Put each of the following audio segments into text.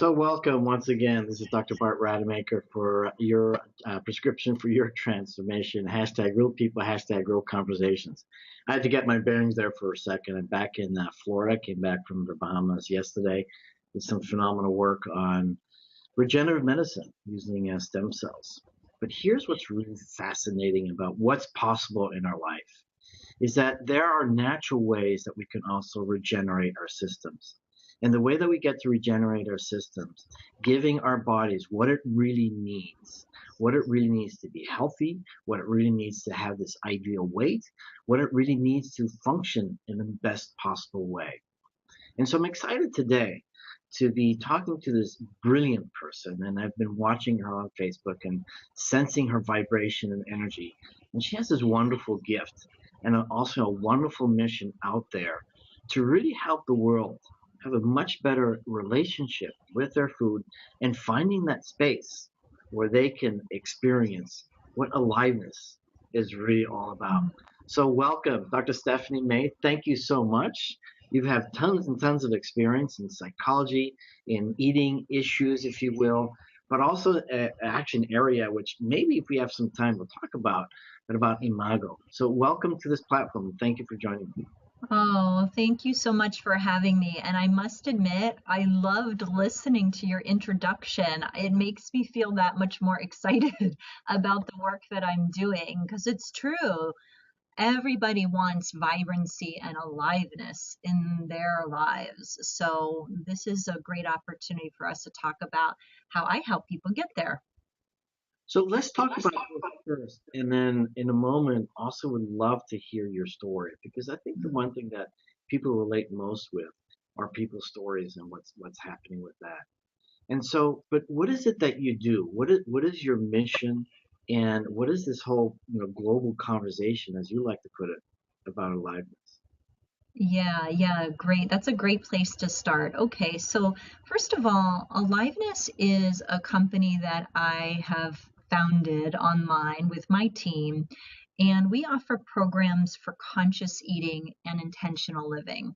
So welcome once again. This is Dr. Bart Rademaker for your prescription for your transformation. Hashtag real people, hashtag real conversations. I had to get my bearings there for a second. I'm back in Florida. Came back from the Bahamas yesterday. Did some phenomenal work on regenerative medicine using stem cells. But here's what's really fascinating about what's possible in our life is that there are natural ways that we can also regenerate our systems. And the way that we get to regenerate our systems, giving our bodies what it really needs, what it really needs to be healthy, what it really needs to have this ideal weight, what it really needs to function in the best possible way. And so I'm excited today to be talking to this brilliant person. And I've been watching her on Facebook and sensing her vibration and energy. And she has this wonderful gift and also a wonderful mission out there to really help the world have a much better relationship with their food and finding that space where they can experience what aliveness is really all about. So welcome, Dr. Setphanie May. Thank you so much. You have tons and tons of experience in psychology, in eating issues, if you will, but also an action area, which maybe if we have some time we'll talk about, but about imago. So welcome to this platform. Thank you for joining me. Oh, thank you so much for having me. And I must admit, I loved listening to your introduction. It makes me feel that much more excited about the work that I'm doing because it's true. Everybody wants vibrancy and aliveness in their lives. So this is a great opportunity for us to talk about how I help people get there. So let's talk about this first, and then in a moment, also would love to hear your story because I think the one thing that people relate most with are people's stories and what's happening with that. And so, but what is it that you do? What is your mission, and what is this whole global conversation, as you like to put it, about aliveness? Yeah, great. That's a great place to start. Okay, so first of all, Aliveness is a company that I have founded online with my team, and we offer programs for conscious eating and intentional living.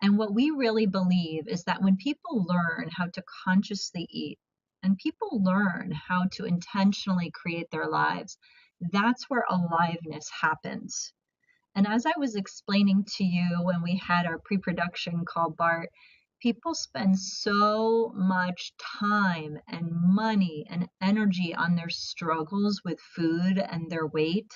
And what we really believe is that when people learn how to consciously eat and people learn how to intentionally create their lives, that's where aliveness happens. And as I was explaining to you when we had our pre-production call, Bart, people spend so much time and money and energy on their struggles with food and their weight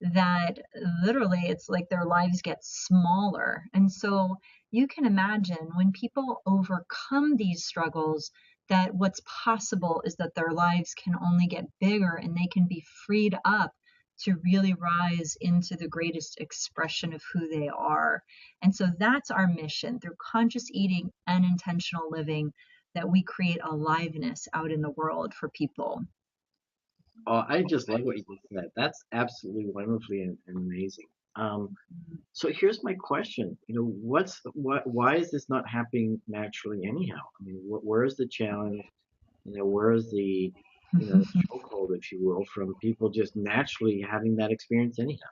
that literally it's like their lives get smaller. And so you can imagine when people overcome these struggles, that what's possible is that their lives can only get bigger and they can be freed up to really rise into the greatest expression of who they are. And so that's our mission through conscious eating and intentional living, that we create aliveness out in the world for people. Oh, I just love what you just said. That's absolutely wonderfully and amazing. So here's my question. Why is this not happening naturally anyhow? I mean, where is the challenge? Where is the chokehold, if you will, from people just naturally having that experience anyhow?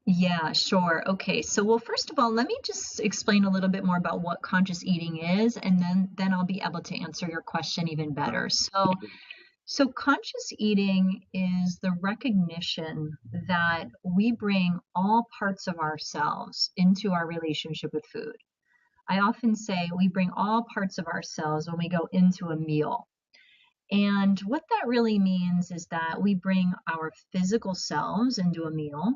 Yeah, sure. Okay. So, well, first of all, let me just explain a little bit more about what conscious eating is, and then I'll be able to answer your question even better. So conscious eating is the recognition that we bring all parts of ourselves into our relationship with food. I often say we bring all parts of ourselves when we go into a meal. And what that really means is that we bring our physical selves into a meal,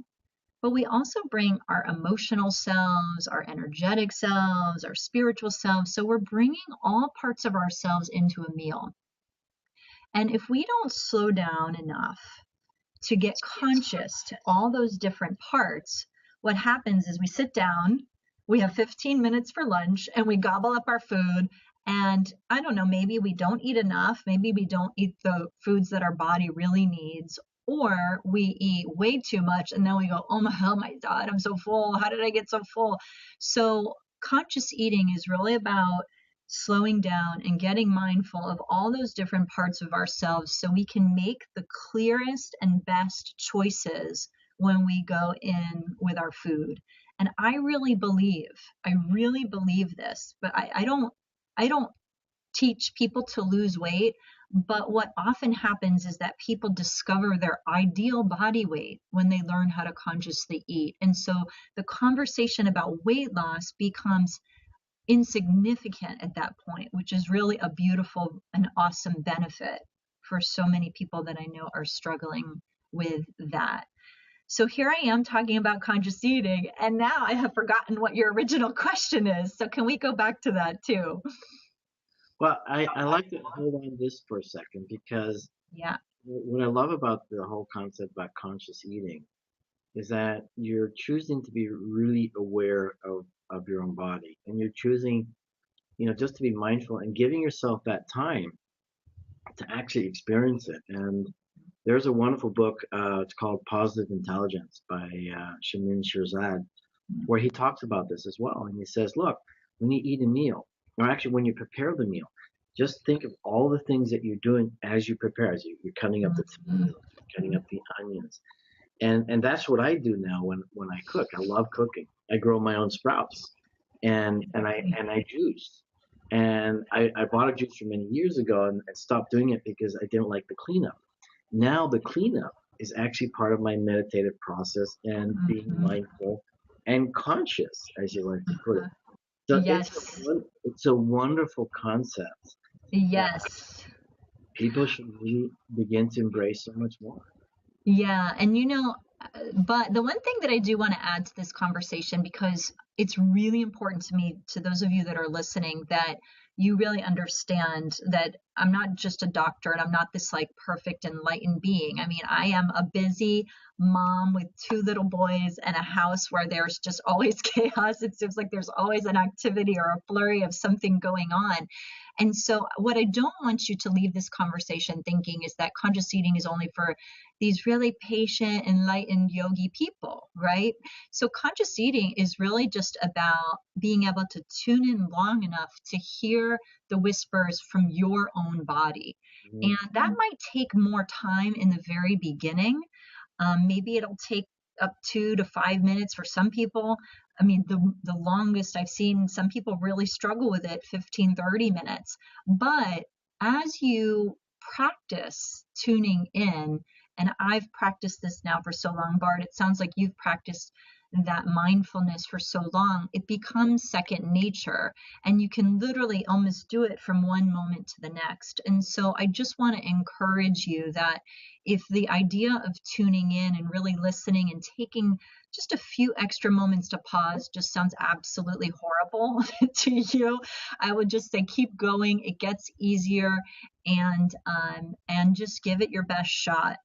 but we also bring our emotional selves, our energetic selves, our spiritual selves. So we're bringing all parts of ourselves into a meal. And if we don't slow down enough to get conscious to all those different parts, what happens is we sit down, we have 15 minutes for lunch, and we gobble up our food. And I don't know, maybe we don't eat enough, maybe we don't eat the foods that our body really needs, or we eat way too much and then we go, oh my God, I'm so full. How did I get so full? So conscious eating is really about slowing down and getting mindful of all those different parts of ourselves so we can make the clearest and best choices when we go in with our food. And I really believe this, but I don't teach people to lose weight, but what often happens is that people discover their ideal body weight when they learn how to consciously eat. And so the conversation about weight loss becomes insignificant at that point, which is really a beautiful and awesome benefit for so many people that I know are struggling with that. So here I am talking about conscious eating, and now I have forgotten what your original question is. So can we go back to that too? Well, I like to hold on this for a second because Yeah. what I love about the whole concept about conscious eating is that you're choosing to be really aware of your own body, and you're choosing, just to be mindful and giving yourself that time to actually experience it. And there's a wonderful book, it's called Positive Intelligence by Shamin Shirzad, where he talks about this as well. And he says, look, when you eat a meal, or actually when you prepare the meal, just think of all the things that you're doing as you prepare, as you're cutting up the tomatoes, cutting up the onions. And that's what I do now when I cook. I love cooking. I grow my own sprouts, and I juice. And I bought a juicer many years ago and stopped doing it because I didn't like the cleanup. Now the cleanup is actually part of my meditative process and being mindful and conscious, as you like to put it. So Yes. it's a wonderful concept. Yes. People should really begin to embrace so much more. Yeah. And but the one thing that I do want to add to this conversation, because it's really important to me, to those of you that are listening, that you really understand that I'm not just a doctor and I'm not this like perfect enlightened being. I mean, I am a busy mom with 2 little boys and a house where there's just always chaos. It seems like there's always an activity or a flurry of something going on. And so what I don't want you to leave this conversation thinking is that conscious eating is only for these really patient, enlightened yogi people, right? So conscious eating is really just about being able to tune in long enough to hear the whispers from your own body. And that might take more time in the very beginning. Maybe it'll take up 2 to 5 minutes for some people. I mean, the longest I've seen, some people really struggle with it, 15, 30 minutes. But as you practice tuning in, and I've practiced this now for so long, Bart, it sounds like you've practiced that mindfulness for so long, it becomes second nature, and you can literally almost do it from one moment to the next. And so I just want to encourage you that if the idea of tuning in and really listening and taking just a few extra moments to pause just sounds absolutely horrible to you, I would just say keep going. It gets easier, and just give it your best shot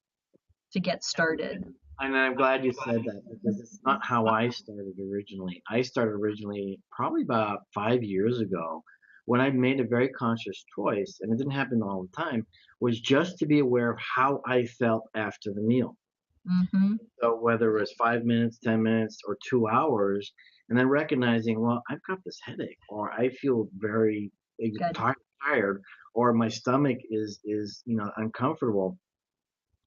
to get started. And I'm glad you said that because it's not how I started originally. I started originally probably about 5 years ago when I made a very conscious choice, and it didn't happen all the time, was just to be aware of how I felt after the meal. Mm-hmm. So whether it was 5 minutes, 10 minutes, or 2 hours, and then recognizing, well, I've got this headache, or I feel very tired, or my stomach is uncomfortable.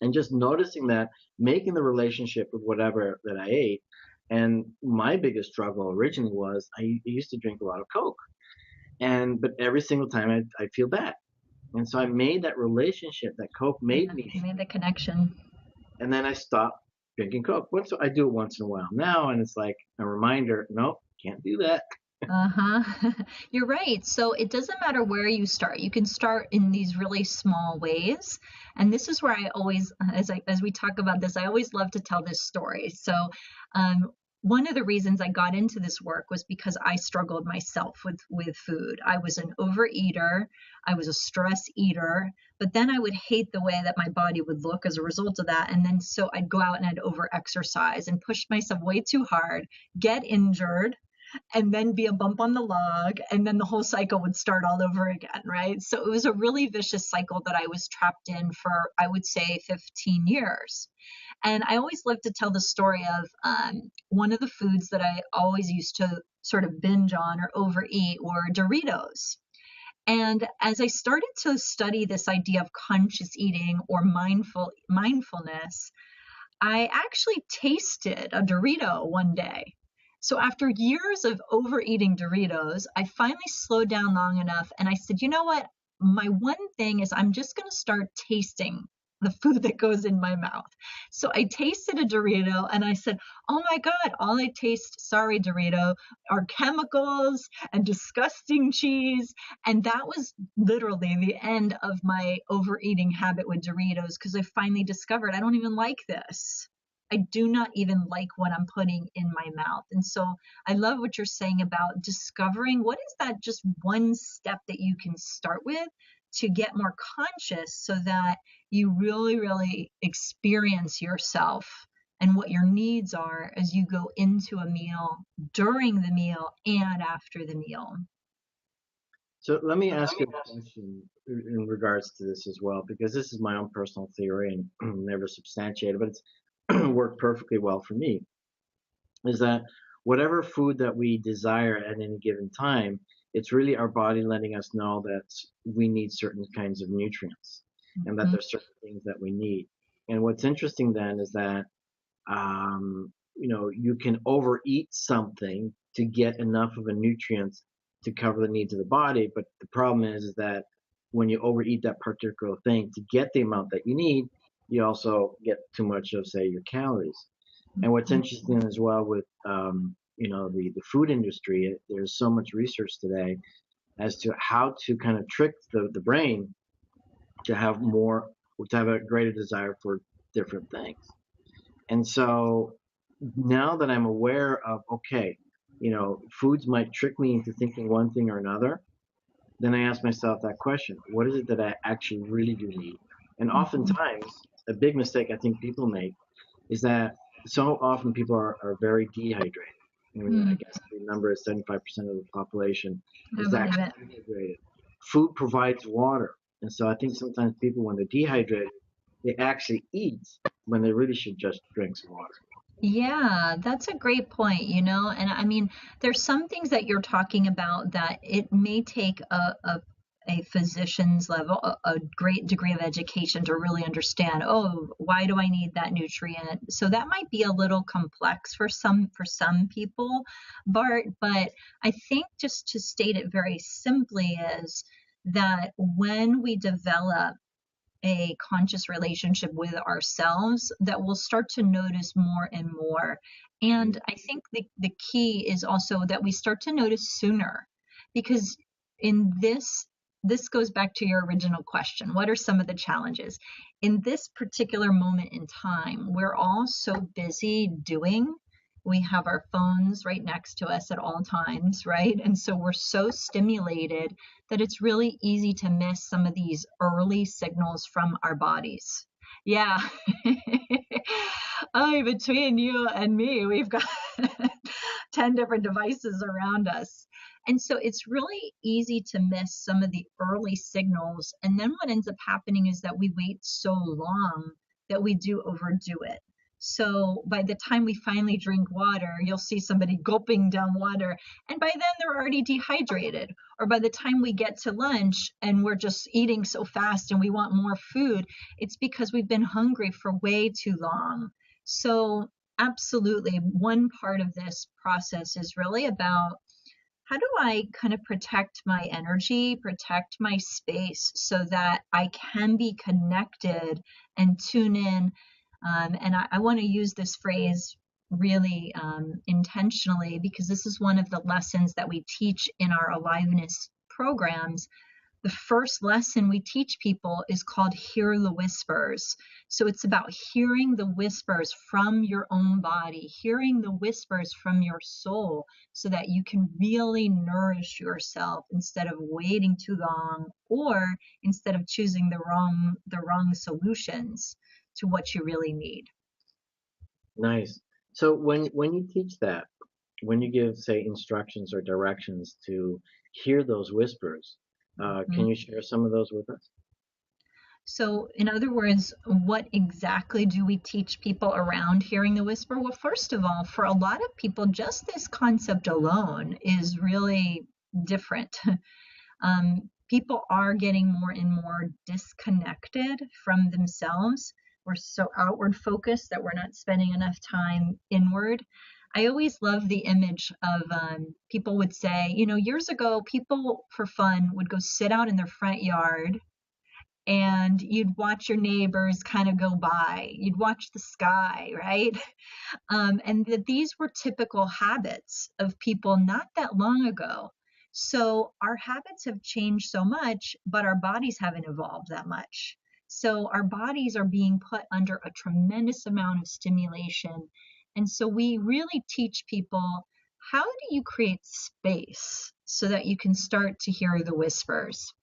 And just noticing that, making the relationship with whatever that I ate. And my biggest struggle originally was I used to drink a lot of Coke, but every single time I feel bad. And so I made that relationship that Coke made me. You made the connection. And then I stopped drinking Coke. I do it once in a while now, and it's like a reminder, nope, can't do that. You're right. So it doesn't matter where you start. You can start in these really small ways. And this is where I always, as we talk about this, I always love to tell this story. So one of the reasons I got into this work was because I struggled myself with food. I was an overeater. I was a stress eater, but then I would hate the way that my body would look as a result of that. And then so I'd go out and I'd over exercise and push myself way too hard, get injured, and then be a bump on the log, and then the whole cycle would start all over again, right? So it was a really vicious cycle that I was trapped in for, I would say, 15 years. And I always love to tell the story of one of the foods that I always used to sort of binge on or overeat were Doritos. And as I started to study this idea of conscious eating or mindfulness, I actually tasted a Dorito one day. So after years of overeating Doritos, I finally slowed down long enough and I said, you know what? My one thing is I'm just going to start tasting the food that goes in my mouth. So I tasted a Dorito and I said, oh my God, all I taste, sorry, Dorito, are chemicals and disgusting cheese. And that was literally the end of my overeating habit with Doritos because I finally discovered I don't even like this. I do not even like what I'm putting in my mouth. And so I love what you're saying about discovering what is that just one step that you can start with to get more conscious so that you really, really experience yourself and what your needs are as you go into a meal, during the meal, and after the meal. So let me ask you a question in regards to this as well, because this is my own personal theory and never substantiated, but it's worked perfectly well for me. Is that whatever food that we desire at any given time, it's really our body letting us know that we need certain kinds of nutrients and that Mhm. there's certain things that we need. And what's interesting then is that you can overeat something to get enough of a nutrient to cover the needs of the body. But the problem is that when you overeat that particular thing to get the amount that you need, you also get too much of, say, your calories. And what's interesting as well with the food industry, there's so much research today as to how to kind of trick the brain to have a greater desire for different things. And so now that I'm aware of, okay, foods might trick me into thinking one thing or another, then I ask myself that question: what is it that I actually really do need? And Mhm. oftentimes, a big mistake I think people make is that so often people are very dehydrated. I mean, I Mm, guess the number is 75% of the population I is believe actually it. dehydrated. Food provides water. And so I think sometimes people, when they're dehydrated, they actually eat when they really should just drink some water. Yeah, that's a great point, and I mean, there's some things that you're talking about that it may take a physician's level, a great degree of education to really understand, oh, why do I need that nutrient? So that might be a little complex for some people, Bart, but I think just to state it very simply is that when we develop a conscious relationship with ourselves that we'll start to notice more and more. And I think the key is also that we start to notice sooner because in this goes back to your original question. What are some of the challenges? In this particular moment in time, we're all so busy doing. We have our phones right next to us at all times, right? And so we're so stimulated that it's really easy to miss some of these early signals from our bodies. Yeah. Oh, between you and me, we've got 10 different devices around us. And so it's really easy to miss some of the early signals. And then what ends up happening is that we wait so long that we do overdo it. So by the time we finally drink water, you'll see somebody gulping down water, and by then they're already dehydrated. Or by the time we get to lunch and we're just eating so fast and we want more food, it's because we've been hungry for way too long. So, absolutely, one part of this process is really about how do I kind of protect my energy, protect my space so that I can be connected and tune in. And I want to use this phrase really intentionally because this is one of the lessons that we teach in our aliveness programs. The first lesson we teach people is called Hear the Whispers. So it's about hearing the whispers from your own body, hearing the whispers from your soul so that you can really nourish yourself instead of waiting too long or instead of choosing the wrong solutions to what you really need. Nice. So when you teach that, when you give, say, instructions or directions to hear those whispers, Mhm. can you share some of those with us? So, in other words, what exactly do we teach people around hearing the whisper? Well, first of all, for a lot of people, just this concept alone is really different. People are getting more and more disconnected from themselves. We're so outward focused that we're not spending enough time inward. I always love the image of people would say, you know, years ago, people for fun would go sit out in their front yard and you'd watch your neighbors kind of go by. You'd watch the sky, right? And that these were typical habits of people not that long ago. So our habits have changed so much, but our bodies haven't evolved that much. So our bodies are being put under a tremendous amount of stimulation. And so we really teach people, how do you create space so that you can start to hear the whispers?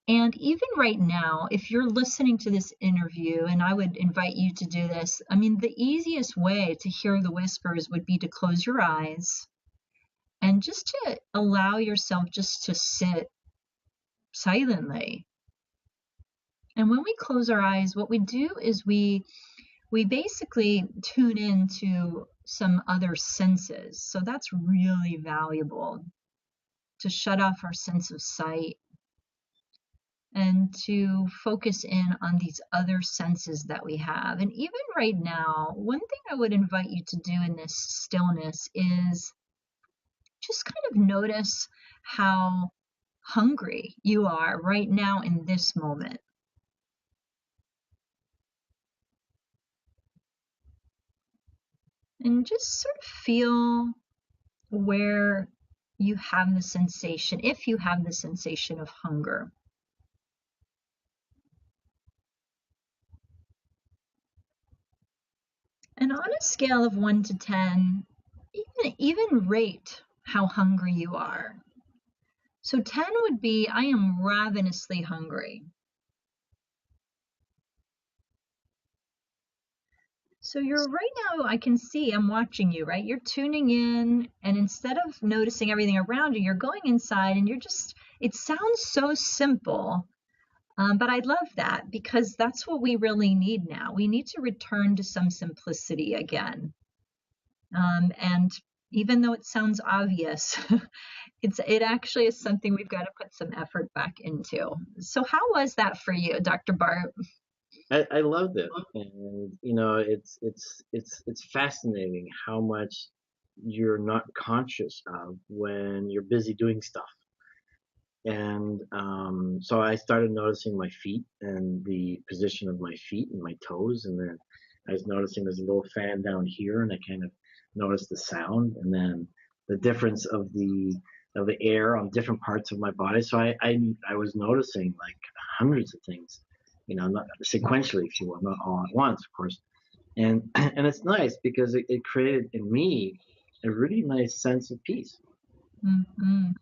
And even right now, if you're listening to this interview, and I would invite you to do this, I mean, the easiest way to hear the whispers would be to close your eyes and just to allow yourself just to sit silently. And when we close our eyes, what we do is we basically tune into some other senses. So that's really valuable, to shut off our sense of sight and to focus in on these other senses that we have. And even right now, one thing I would invite you to do in this stillness is just kind of notice how hungry you are right now in this moment. And just sort of feel where you have the sensation, if you have the sensation of hunger. And on a scale of 1 to 10, even rate how hungry you are. So 10 would be, I am ravenously hungry. So you're right now, I can see, I'm watching you, right? You're tuning in, and instead of noticing everything around you, you're going inside and you're just, it sounds so simple, but I love that because that's what we really need now. We need to return to some simplicity again. And even though it sounds obvious, it actually is something we've got to put some effort back into. So how was that for you, Dr. Bart? I loved it, and you know, it's fascinating how much you're not conscious of when you're busy doing stuff. And so I started noticing my feet and the position of my feet and my toes, and then I was noticing there's a little fan down here, and I kind of noticed the sound, and then the difference of the air on different parts of my body. So I was noticing like hundreds of things, you know, not sequentially, if you will, not all at once, of course. And and it's nice because it created in me a really nice sense of peace. Mm-hmm.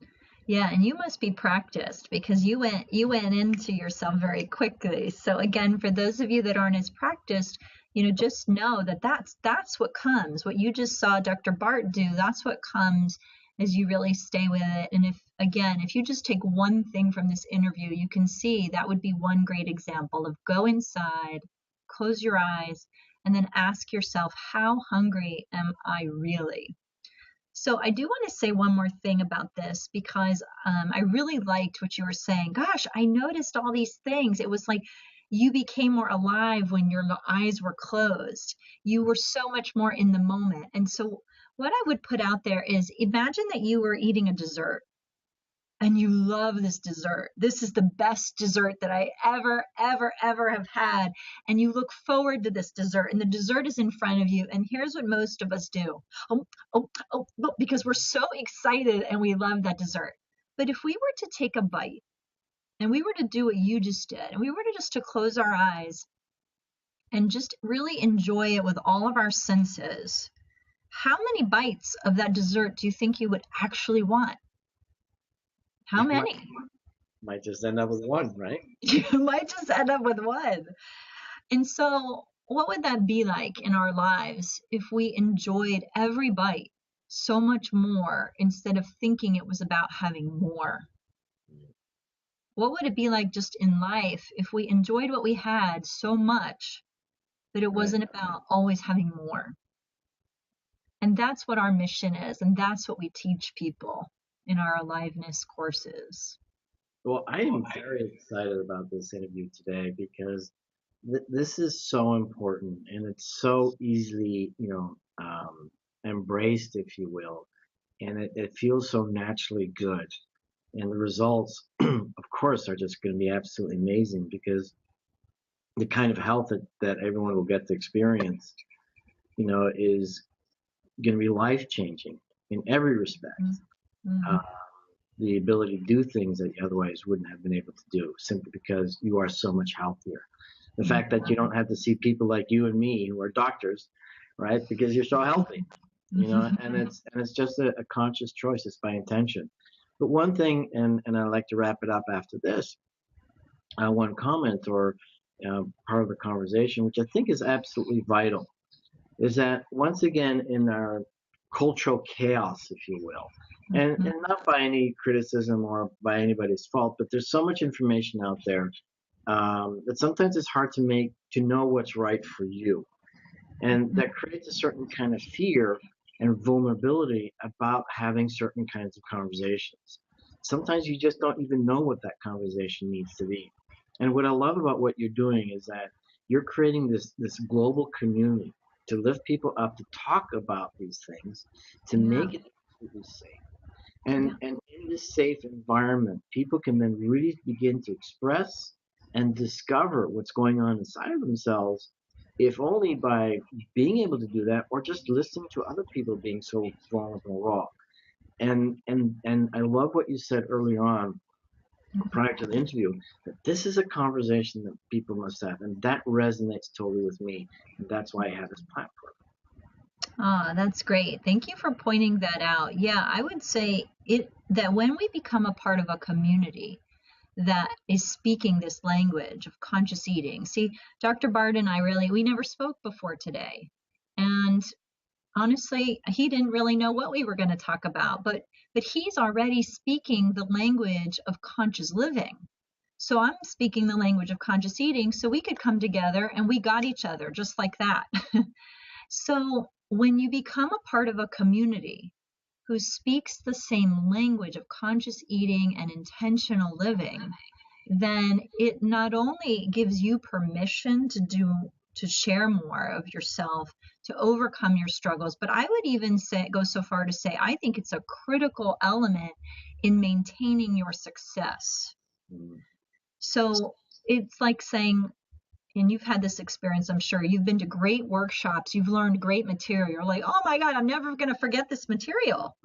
Yeah, and you must be practiced because you went into yourself very quickly. So again, for those of you that aren't as practiced, you know, just know that that's what comes. What you just saw Dr. Bart do, that's what comes as you really stay with it. And if you just take one thing from this interview, you can see that would be one great example of go inside, close your eyes, and then ask yourself, how hungry am I really? So I do want to say one more thing about this because I really liked what you were saying. Gosh, I noticed all these things. It was like you became more alive when your eyes were closed. You were so much more in the moment. And so what I would put out there is imagine that you were eating a dessert and you love this dessert. This is the best dessert that I ever, ever, ever have had. And you look forward to this dessert, and the dessert is in front of you. And here's what most of us do. Because we're so excited and we love that dessert. But if we were to take a bite and we were to do what you just did, and we were to just to close our eyes and just really enjoy it with all of our senses, how many bites of that dessert do you think you would actually want? How might, many? might just end up with one, right? You might just end up with one. And so, what would that be like in our lives if we enjoyed every bite so much more instead of thinking it was about having more? What would it be like just in life if we enjoyed what we had so much that it Right. wasn't about always having more? And that's what our mission is, and that's what we teach people in our aliveness courses. Well, I am very excited about this interview today because this is so important and it's so easily, you know, embraced, if you will, and it feels so naturally good. And the results, of course, are just going to be absolutely amazing, because the kind of health that everyone will get to experience, is going to be life changing in every respect. Mm-hmm. Uh, the ability to do things that you otherwise wouldn't have been able to do, simply because you are so much healthier. The fact that you don't have to see people like you and me who are doctors, right? Because you're so healthy, and it's just a conscious choice. It's by intention. But one thing, and I'd like to wrap it up after this, one comment or part of the conversation, which I think is absolutely vital, is that once again, in our cultural chaos, if you will, and not by any criticism or by anybody's fault, but there's so much information out there, that sometimes it's hard to know what's right for you, and that creates a certain kind of fear and vulnerability about having certain kinds of conversations. Sometimes you just don't even know what that conversation needs to be. And what I love about what you're doing is that you're creating this global community to lift people up, to talk about these things, to Yeah. make it absolutely safe. And in this safe environment, people can then really begin to express and discover what's going on inside of themselves, if only by being able to do that, or just listening to other people being so vulnerable and raw. And I love what you said earlier on, prior to the interview, that this is a conversation that people must have, and that resonates totally with me, and that's why I have this platform. Ah, that's great. Thank you for pointing that out. Yeah, I would say it that when we become a part of a community that is speaking this language of conscious eating. See, Dr. Bart and I we never spoke before today. And honestly, he didn't really know what we were going to talk about, but he's already speaking the language of conscious living. So I'm speaking the language of conscious eating, so we could come together and we got each other just like that. So when you become a part of a community who speaks the same language of conscious eating and intentional living, then it not only gives you permission to share more of yourself, to overcome your struggles, but I would even go so far to say I think it's a critical element in maintaining your success. Mm. So it's like saying, and you've had this experience, I'm sure, you've been to great workshops, you've learned great material, you're like, oh my God, I'm never going to forget this material.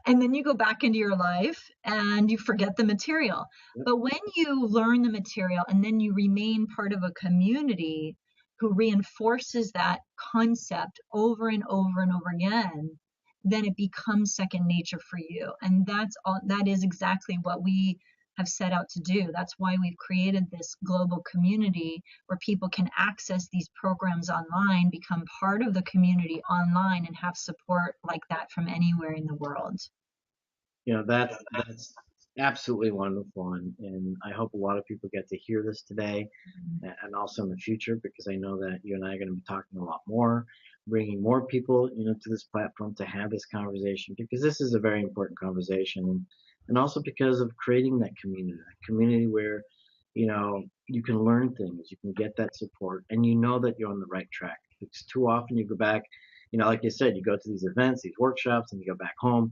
And then you go back into your life and you forget the material. But when you learn the material and then you remain part of a community who reinforces that concept over and over and over again, then it becomes second nature for you. And that is exactly what we have set out to do. That's why we've created this global community where people can access these programs online, become part of the community online, and have support like that from anywhere in the world. That's absolutely wonderful, and I hope a lot of people get to hear this today, and also in the future, because I know that you and I are going to be talking a lot more, bringing more people, to this platform to have this conversation, because this is a very important conversation, and also because of creating that community where, you can learn things, you can get that support, and you know that you're on the right track. Because too often you go back, like you said, you go to these events, these workshops, and you go back home,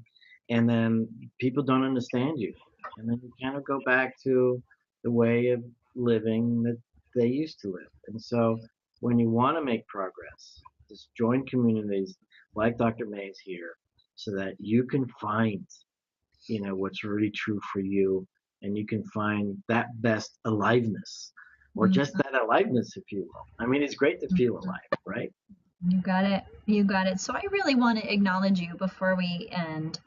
and then people don't understand you, and then you kind of go back to the way of living that they used to live. And so when you want to make progress, just join communities like Dr. May's here, so that you can find, what's really true for you, and you can find that best aliveness, or just that aliveness, if you will. I mean, it's great to feel alive, right? You got it. You got it. So I really want to acknowledge you before we end.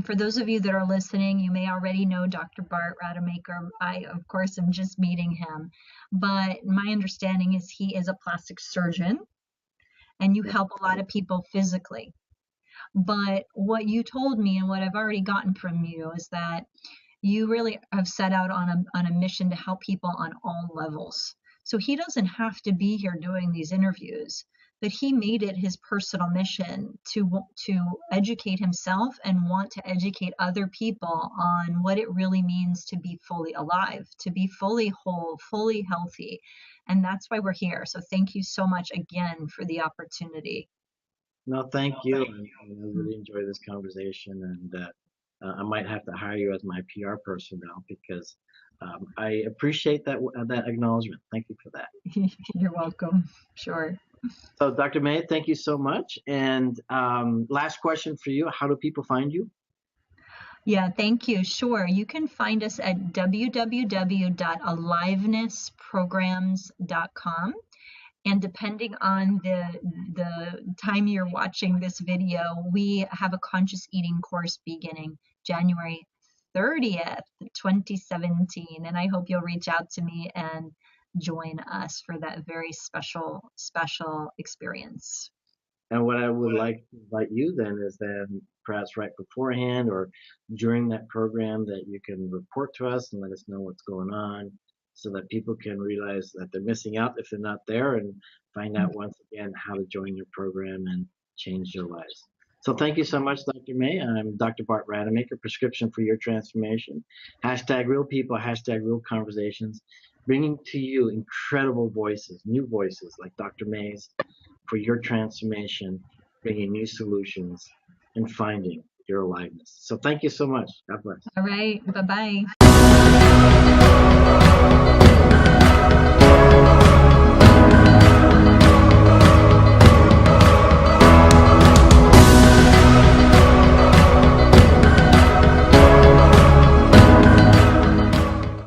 For those of you that are listening, you may already know Dr. Bart Rademaker. I, of course, am just meeting him. But my understanding is he is a plastic surgeon, and you help a lot of people physically. But what you told me and what I've already gotten from you is that you really have set out on a mission to help people on all levels. So he doesn't have to be here doing these interviews, but he made it his personal mission to educate himself and want to educate other people on what it really means to be fully alive, to be fully whole, fully healthy. And that's why we're here. So thank you so much again for the opportunity. No, thank you. I really enjoy this conversation, and I might have to hire you as my PR person now because I appreciate that acknowledgement. Thank you for that. You're welcome. Sure. So, Dr. May, thank you so much. And last question for you: how do people find you? Yeah, thank you. Sure. You can find us at www.alivenessprograms.com. And depending on the time you're watching this video, we have a conscious eating course beginning January 30th, 2017. And I hope you'll reach out to me and join us for that very special experience. And what I would like to invite you then is then perhaps right beforehand or during that program that you can report to us and let us know what's going on so that people can realize that they're missing out if they're not there and find out once again how to join your program and change their lives. So thank you so much, Dr. May. I'm Dr. Bart Rademaker, Prescription for Your Transformation. Hashtag real people, hashtag real conversations, bringing to you incredible voices, new voices like Dr. May's, for your transformation, bringing new solutions, and finding your aliveness. So thank you so much. God bless. All right. Bye-bye.